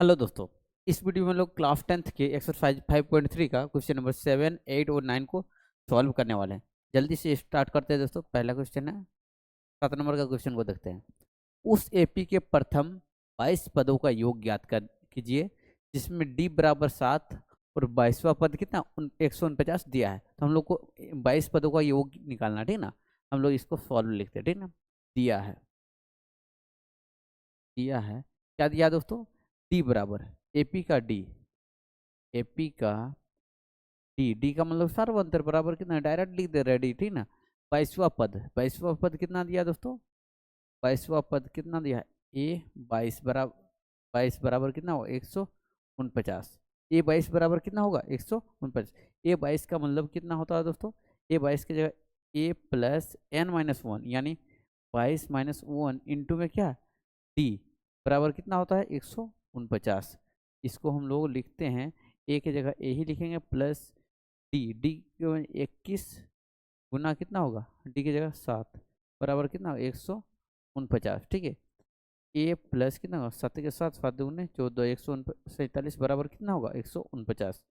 Hello दोस्तों। इस video में लोग क्लास 10th के एक्सरसाइज 5.3 का क्वेश्चन नंबर 7, 8 और 9 को सॉल्व करने वाले हैं। जल्दी से स्टार्ट करते हैं दोस्तों। पहला क्वेश्चन है, 7 नंबर का क्वेश्चन को देखते हैं। उस एपी के प्रथम 22 पदों का योग ज्ञात कर कीजिए जिसमें डी बराबर 7 और 22वां पद कितना 149 दिया है। तो हम लोग को 22 पदों का योग निकालना, ठीक ना। हम लोग इसको सॉल्व लिखते हैं, ठीक ना। दिया है क्या दिया है दोस्तों? डी बराबर एपी का डी, एपी का डी का मतलब सार्वंतर बराबर कितना, डायरेक्ट लिख दे रहे डी, ठीक ना। 22वां पद कितना दिया दोस्तों? 22वां पद कितना दिया? ए 22 बराबर कितना होगा? 149। ए 22 बराबर कितना होगा? 149। ए 22 का मतलब कितना होता है दोस्तों? ए 22 की जगह ए प्लस एन माइनस वन, यानी 22 - 1 इंटू में क्या, डी बराबर कितना होता है? 149। इसको हम लोग लिखते हैं, ए की जगह ए ही लिखेंगे प्लस डी 21 गुना कितना होगा? डी की जगह 7 बराबर कितना होगा? 149, ठीक है। ए प्लस कितना होगा? 7 के साथ 7 दूने 14, 147 बराबर कितना होगा? 149।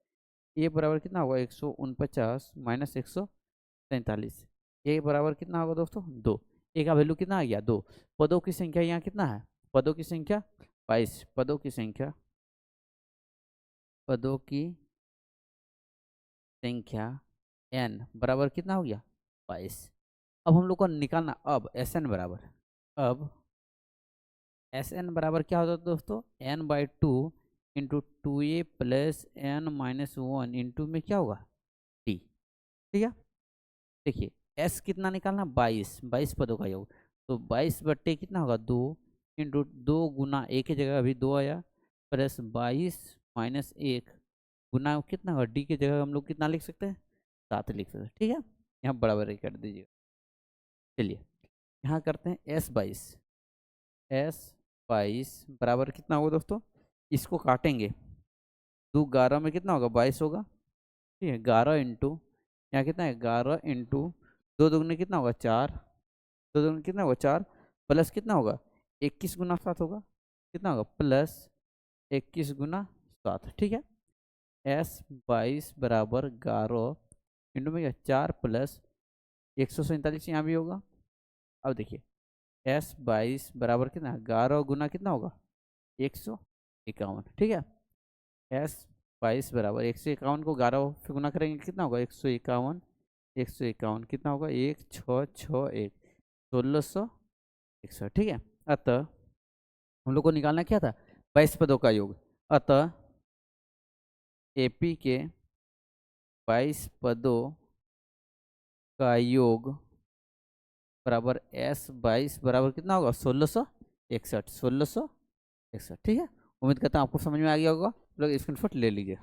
ए बराबर कितना होगा? 149 माइनस 147। ए बराबर कितना होगा दोस्तों? 2। ए का वैल्यू कितना आ गया? 2। पदों की संख्या यहाँ कितना है? पदों की संख्या 22। पदों की संख्या एन बराबर कितना हो गया? 22। अब हम लोग को निकालना, अब एस एन बराबर, अब एस एन बराबर क्या होता है दोस्तों? n/2 into 2a plus n minus one into में क्या होगा? टी, ठीक है। देखिए एस कितना निकालना? 22 पदों का योग। तो 22 बट्टे कितना होगा? 2 इंटू 2 गुना ए की जगह अभी 2 आया, प्लस 22 माइनस 1 गुना कितना होगा? डी की जगह हम लोग कितना लिख सकते हैं? 7 लिख सकते हैं, ठीक है। यहाँ बराबर कर दीजिए। चलिए यहाँ करते हैं एस 22 बराबर कितना होगा दोस्तों? इसको काटेंगे, 2 11 में कितना होगा? 22 होगा, ठीक है। 11 इंटू यहाँ कितना है? 11 इंटू 2 दूगने कितना होगा? 4, 2 दूगने कितना होगा? 4 प्लस कितना होगा? 21 गुना 7 होगा, कितना होगा? प्लस 21 गुना 7, ठीक है। एस 22 बराबर 11 इंटू में क्या? 4 प्लस 147 यहाँ भी होगा। अब देखिए एस 22 बराबर कितना? 11 गुना कितना होगा? 151, ठीक है। एस 22 बराबर 151 को 11 से गुना करेंगे कितना होगा? 151, 151 कितना होगा? 1661, 1661, ठीक है। अतः हम लोग को निकालना क्या था? 22 पदों का योग। अतः एपी के 22 पदों का योग बराबर एस 22 बराबर कितना होगा? 1661, 1661, ठीक है। उम्मीद करता हूँ आपको समझ में आ गया होगा। लोग स्क्रीनशॉट ले लीजिए।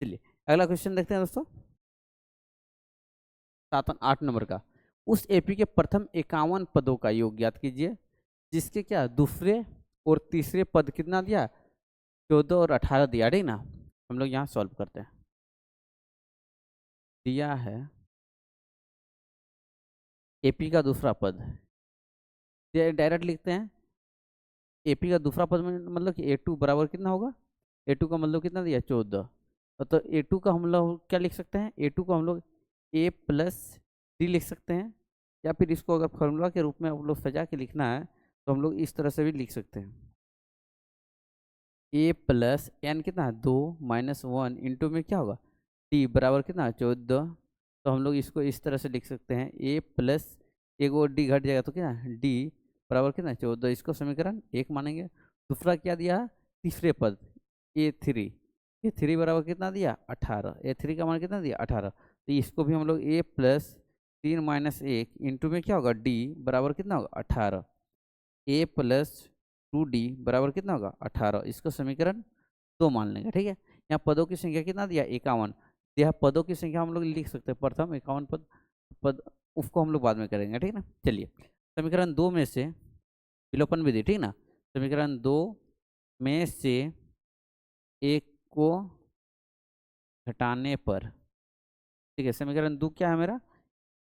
चलिए अगला क्वेश्चन देखते हैं दोस्तों, 7 और 8 नंबर का। उस एपी के प्रथम 51 पदों का योग ज्ञात कीजिए जिसके क्या दूसरे और तीसरे पद कितना दिया? 14 और 18 दिया, ठीक ना। हम लोग यहाँ सॉल्व करते हैं। दिया है एपी का दूसरा पद, डायरेक्ट लिखते हैं। एपी का दूसरा पद में मतलब कि ए2 बराबर कितना होगा? ए2 का मतलब कितना दिया? 14। तो ए2 का हम लोग क्या लिख सकते हैं? ए2 को हम लोग ए प्लस डी लिख सकते हैं, या फिर इसको अगर फॉर्मूला के रूप में हम लोग सजा के लिखना है तो हम लोग इस तरह से भी लिख सकते हैं। ए प्लस एन कितना है? 2 माइनस 1 इंटू में क्या होगा? डी बराबर कितना है? 14। तो हम लोग इसको इस तरह से लिख सकते हैं, ए प्लस एक और डी घट जाएगा तो क्या है? डी बराबर कितना है? 14। इसको समीकरण 1 मानेंगे। दूसरा क्या दिया है? तीसरे पद ए3 बराबर कितना दिया? 18। ए3 का मान कितना दिया? 18। तो इसको भी हम लोग ए प्लस 3 - 1 इंटू में क्या होगा? डी बराबर कितना होगा? 18। ए प्लस 2 डी बराबर कितना होगा? 18। इसको समीकरण 2 मान लेंगे, ठीक है। यहाँ पदों की संख्या कितना दिया? 51। यह पदों की संख्या हम लोग लिख सकते हैं, प्रथम 51 पद, पद उसको हम लोग बाद में करेंगे, ठीक है ना। चलिए समीकरण 2 में से विलोपन विधि, ठीक ना। समीकरण 2 में से एक को घटाने पर, ठीक है। समीकरण 2 क्या है मेरा?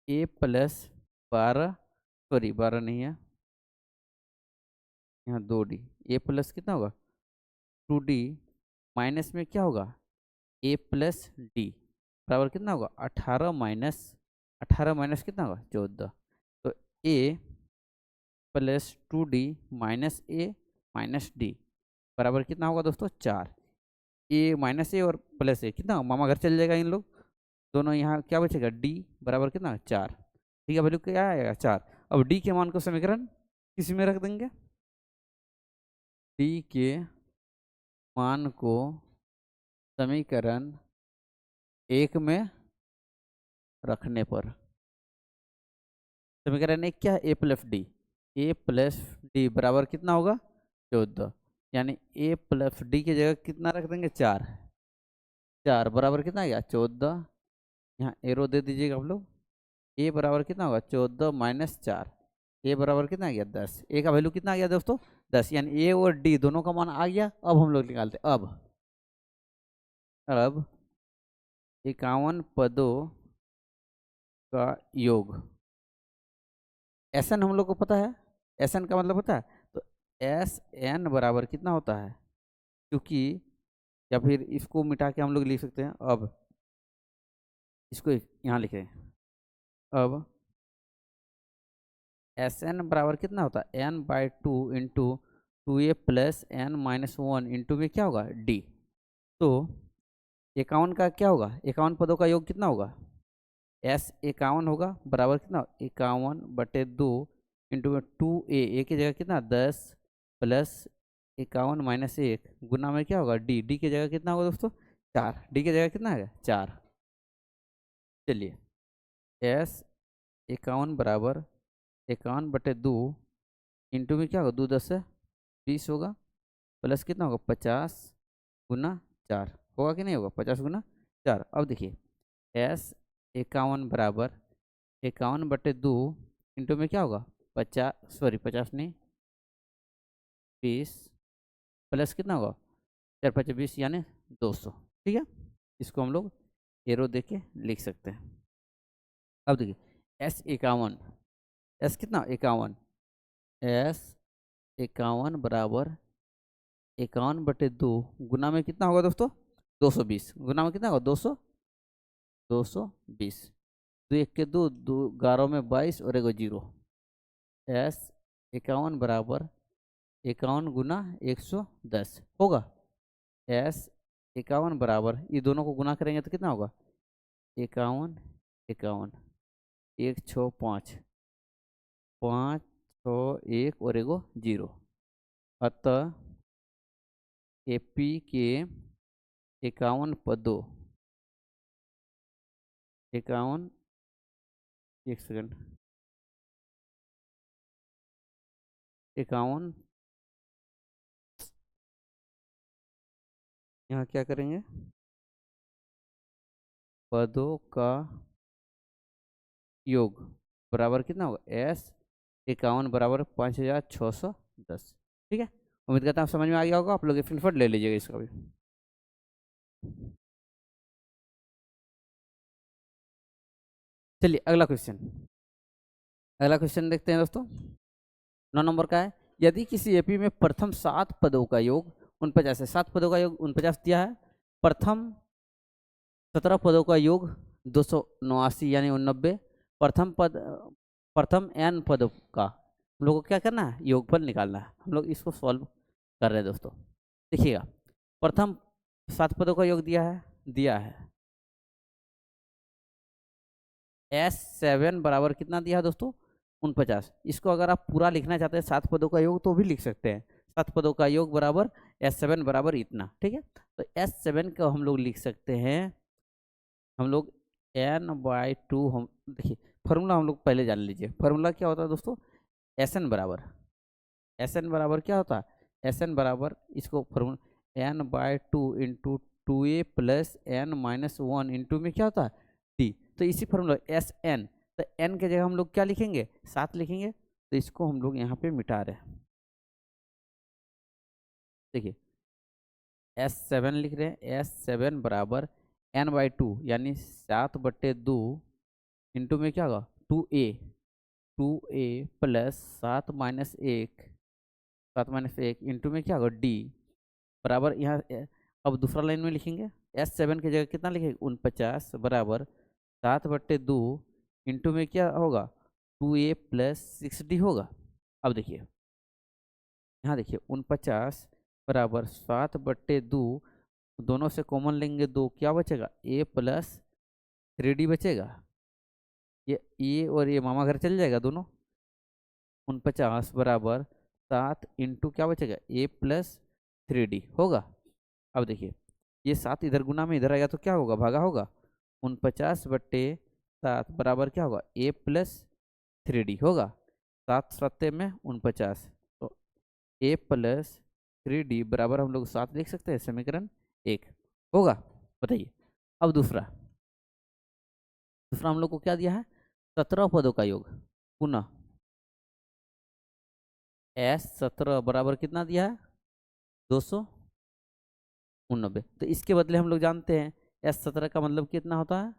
ए प्लस 12, सॉरी 12 नहीं है, यहाँ 2d, ए प्लस कितना होगा 2d, माइनस में क्या होगा ए प्लस डी बराबर कितना होगा 18 माइनस कितना होगा 14। तो ए प्लस 2d माइनस ए माइनस डी बराबर कितना होगा दोस्तों 4। ए माइनस ए और प्लस ए कितना मामा घर चल जाएगा इन लोग दोनों, यहाँ क्या बचेगा डी बराबर कितना 4। ठीक है, वैल्यू क्या आएगा 4। अब डी के मान को समीकरण किसी में रख देंगे, डी के मान को समीकरण 1 में रखने पर, समीकरण 1 क्या है ए प्लस डी बराबर कितना होगा 14, यानी ए प्लस डी की जगह कितना रख देंगे 4, 4 बराबर कितना आ गया 14। यहाँ एरो दे दीजिएगा आप लोग, ए बराबर कितना होगा 14 माइनस 4, ए बराबर कितना आ गया 10, ए का वैल्यू कितना आ गया दोस्तों 10, यानी ए और डी दोनों का मान आ गया। अब हम लोग निकालते अब 51 पदों का योग, एस एन हम लोग को पता है, एस एन का मतलब पता है, तो एस एन बराबर कितना होता है, क्योंकि या फिर इसको मिटा के हम लोग लिख सकते हैं, अब इसको यहाँ लिखें, अब एस एन बराबर कितना होता है n by 2 into 2a plus n minus 1 into में क्या होगा डी। तो 51 का क्या होगा, 51 पदों का योग कितना होगा, एस 51 होगा बराबर कितना 51/2 इंटू में 2a की जगह कितना 10 प्लस 51 माइनस 1 गुना में क्या होगा डी की जगह कितना होगा दोस्तों 4, डी की जगह कितना है 4। चलिए एस 51 बराबर 51/2 इंटू में क्या होगा 2 10 से 20 होगा, प्लस कितना होगा 50 गुना 4 होगा कि नहीं होगा 50 गुना 4। अब देखिए एस 51 बराबर 51/2 इंटू में क्या होगा 50, सॉरी 50 नहीं 20, प्लस कितना होगा 4 5 20 यानी 200। ठीक है, इसको हम लोग एरो दे के लिख सकते हैं। अब देखिए एस 51, एस कितना 51, एस 51 बराबर 51/2 गुना में कितना होगा दोस्तों 220, गुना में कितना होगा 220, 2 1 के 2 2 11 में 22 और एगो 0, एस 51 बराबर 51 गुना 110 होगा। एस 51 बराबर ये दोनों को गुना करेंगे तो कितना होगा 51 51 1 6 5 5 6 1 और एगो 0, अतः एपी के 51 पदों 51, एक सेकंड 51, यहाँ क्या करेंगे पदों का योग बराबर कितना होगा एस 51 बराबर 5610। ठीक है, उम्मीद करता हूँ समझ में आ गया होगा, आप लोग स्क्रीनशॉट ले लीजिएगा इसका भी। चलिए अगला क्वेश्चन, अगला क्वेश्चन देखते हैं दोस्तों। 9 नंबर का है, यदि किसी एपी में प्रथम 7 पदों का योग 49 है, 7 पदों का योग 49 दिया है, प्रथम 17 पदों का योग 289 यानी 89, प्रथम n पदों का हम लोग को क्या करना है योगफल निकालना है। हम लोग इसको सॉल्व कर रहे हैं दोस्तों। देखिएगा प्रथम 7 पदों का योग दिया है S7 बराबर कितना दिया है दोस्तों 49। इसको अगर आप पूरा लिखना चाहते हैं 7 पदों का योग तो भी लिख सकते हैं, 7 पदों का योग बराबर S7 बराबर इतना। ठीक है, तो S7 का हम लोग लिख सकते हैं, हम लोग n/2, हम देखिए फॉर्मूला हम लोग पहले जान लीजिए। फॉर्मूला क्या होता है दोस्तों Sn बराबर क्या होता है Sn बराबर, इसको formula n/2 into 2a plus n minus 1 into में क्या होता है d। तो इसी फॉर्मूला Sn, तो n के जगह हम लोग क्या लिखेंगे 7 लिखेंगे, तो इसको हम लोग यहाँ पे मिटा रहे हैं। देखिए S7 लिख रहे हैं, S7 बराबर n/2 यानी 7/2 इंटू में क्या होगा टू ए प्लस 7 - 1 इंटू में क्या होगा डी बराबर यहाँ अब दूसरा लाइन में लिखेंगे S7 की जगह कितना लिखेंगे 49 बराबर 7/2 इंटू में क्या होगा 2a प्लस 6d होगा। अब देखिए यहाँ देखिए 49 बराबर 7/2 दोनों से कॉमन लेंगे 2 क्या बचेगा a प्लस 3d बचेगा। ये और ये मामा घर चल जाएगा दोनों 49 बराबर 7 इंटू क्या बचेगा a प्लस 3d होगा। अब देखिए ये 7 इधर गुना में इधर आएगा तो क्या होगा भागा होगा 49/7 बराबर क्या होगा a प्लस 3d होगा 7 में 49 तो a प्लस 3d बराबर हम लोग 7 लिख सकते हैं समीकरण 1 होगा। बताइए अब दूसरा हम लोग को क्या दिया है 17 पदों का योग पुनः S17 बराबर कितना दिया है 289 तो इसके बदले हम लोग जानते हैं S17 का मतलब कितना होता है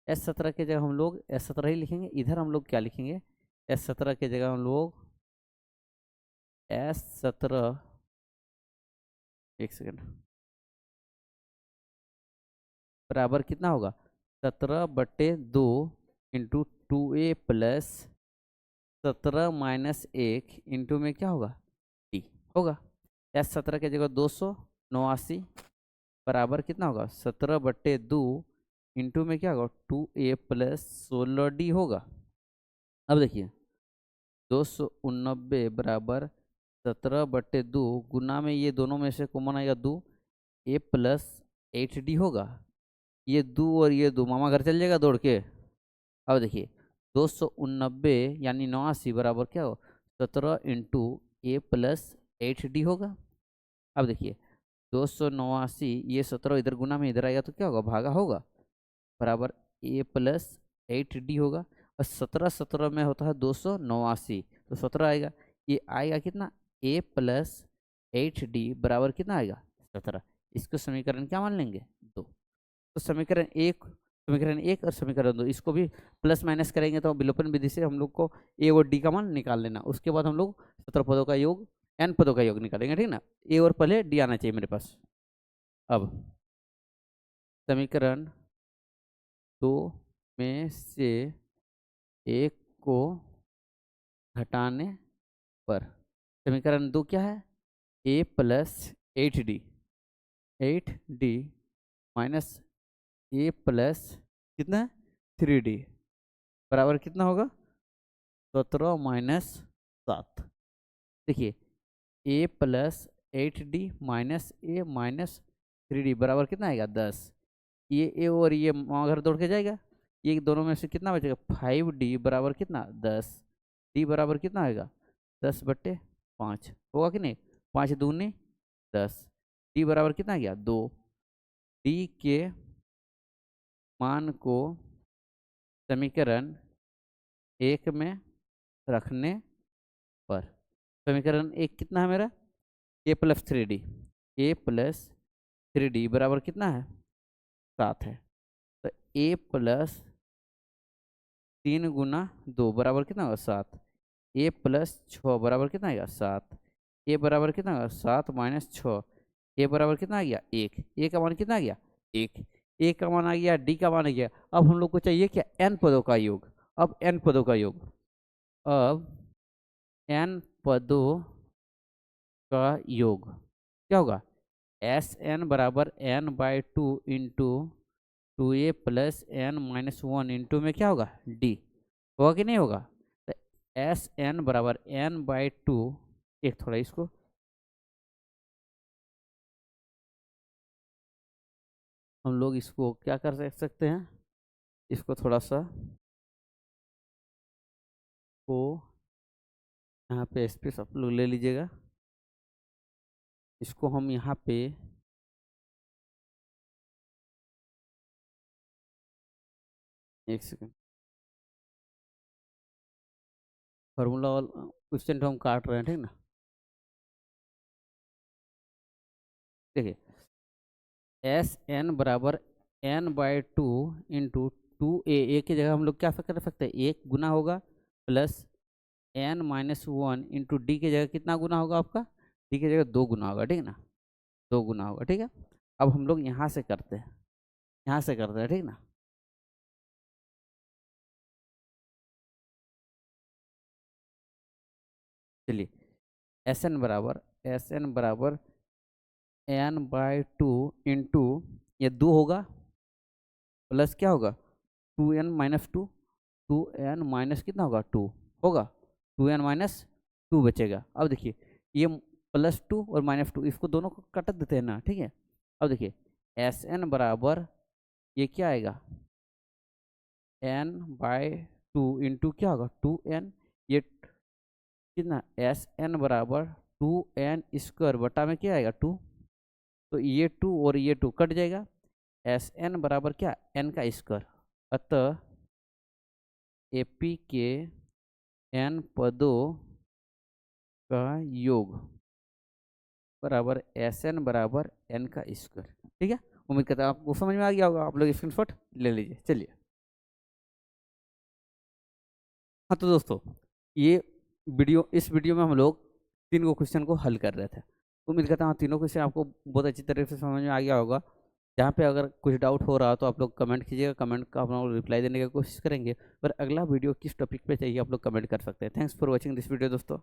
S17 के जगह हम लोग S17 ही लिखेंगे। इधर हम लोग क्या लिखेंगे S17 के जगह हम लोग S17 एक सेकेंड बराबर कितना होगा 17/2 इंटू 2a प्लस 17 - 1 इंटू में क्या होगा टी होगा। S17 की जगह 289 बराबर कितना होगा 17/2 इंटू में क्या होगा 2a प्लस 16d होगा। अब देखिए 289 बराबर 17/2 गुना में ये दोनों में से कॉमन आएगा 2 a प्लस 8d होगा। ये 2 और ये 2 मामा घर चल जाएगा दौड़ के। अब देखिए 289 यानी 89 बराबर क्या हो 17 इंटू ए प्लस 8d होगा। अब देखिए 289 ये 17 इधर गुना में इधर आएगा तो क्या होगा भागा होगा बराबर ए प्लस 8d होगा और 17 में होता है 289 तो 17 आएगा ये आएगा कितना a प्लस 8d बराबर कितना आएगा 17। इसको समीकरण क्या मान लेंगे 2। तो समीकरण एक और समीकरण 2 इसको भी प्लस माइनस करेंगे तो विलोपन विधि से हम लोग को ए और डी का मान निकाल लेना। उसके बाद हम लोग 17 पदों का योग n पदों का योग निकालेंगे ठीक ना। ए और पहले डी आना चाहिए मेरे पास। अब समीकरण 2 में से एक को घटाने पर समीकरण 2 क्या है a plus 8d minus a plus कितना 3d बराबर कितना होगा 17 - 7। देखिए a plus 8d minus a minus 3d बराबर कितना आएगा 10। ये a और ये घर दौड़ के जाएगा ये दोनों में से कितना बचेगा 5d बराबर कितना 10 d बराबर कितना आएगा 10/5 होगा कि नहीं 5 दूनी 10 d बराबर कितना आ गया 2। d के मान को समीकरण 1 में रखने पर समीकरण 1 कितना है मेरा a प्लस 3d बराबर कितना है 7 है तो a प्लस 3 गुना 2 बराबर कितना होगा 7 a प्लस 6 बराबर कितना आएगा 7 a बराबर कितना होगा 7 - 6 a बराबर कितना आ गया 1 a का मान कितना आ गया 1 a का मान आ गया d का मान आ गया। अब हम लोग को चाहिए क्या n पदों का योग। अब n पदों का योग अब n पदों का योग क्या होगा Sn बराबर n/2 into 2a plus n-1 into में क्या होगा d होगा कि नहीं होगा। तो Sn बराबर n/2 एक थोड़ा इसको हम लोग इसको क्या कर सकते हैं इसको थोड़ा सा को यहाँ पे स्पेस आप लोग ले लीजिएगा। इसको हम यहाँ पे एक सेकेंड फार्मूला क्वेश्चन तो हम काट रहे हैं ठीक ना। देखिए Sn बराबर n/2 इंटू 2a की जगह हम लोग क्या कर सकते हैं, 1 गुना होगा प्लस n-1 इंटू डी की जगह कितना गुना होगा आपका, डी की जगह 2 गुना होगा, ठीक है ना, 2 गुना होगा, ठीक है। अब हम लोग यहाँ से करते हैं, यहाँ से करते हैं, ठीक ना। चलिए एस एन बराबर n/2 इंटू ये 2 होगा प्लस क्या होगा 2n-2, 2n माइनस कितना होगा 2 होगा, 2n-2 बचेगा। अब देखिए ये +2 और -2 इसको दोनों को कट देते हैं ना, ठीक है। अब देखिए एस एन बराबर ये क्या आएगा n/2 इंटू क्या होगा 2n, ये कितना एस एन बराबर 2n² बटा में क्या आएगा 2, तो ये 2 और ये 2 कट जाएगा, एस एन बराबर क्या n का स्क्वायर, अतः एपी के n पदों का योग बराबर एस एन बराबर n का स्क्वायर, ठीक है। उम्मीद करता हूँ आपको समझ में आ गया होगा, आप लोग स्क्रीनशॉट ले लीजिए। चलिए हाँ, तो दोस्तों ये इस वीडियो में हम लोग 3 को क्वेश्चन को हल कर रहे थे। उम्मीद करता हूँ तीनों क्वेश्चन आपको बहुत अच्छी तरह से समझ में आ गया होगा। जहाँ पे अगर कुछ डाउट हो रहा हो तो आप लोग कमेंट कीजिएगा, कमेंट का हम लोग रिप्लाई देने की कोशिश करेंगे। पर अगला वीडियो किस टॉपिक पे चाहिए आप लोग कमेंट कर सकते हैं। Thanks for watching this video दोस्तों।